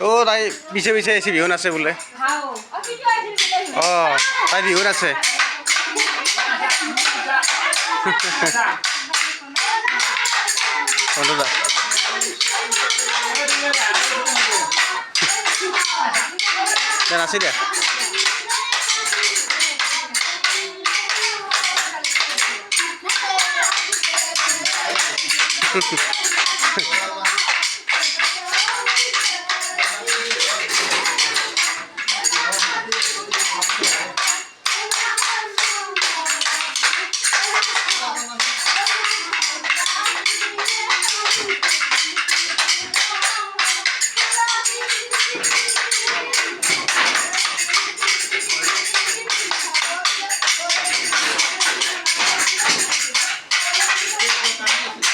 অ' তাই পিছে পিছে আহিছে, বিহু নাচে বোলে। অঁ তাই বিহু নাচে। নাচি দিয়া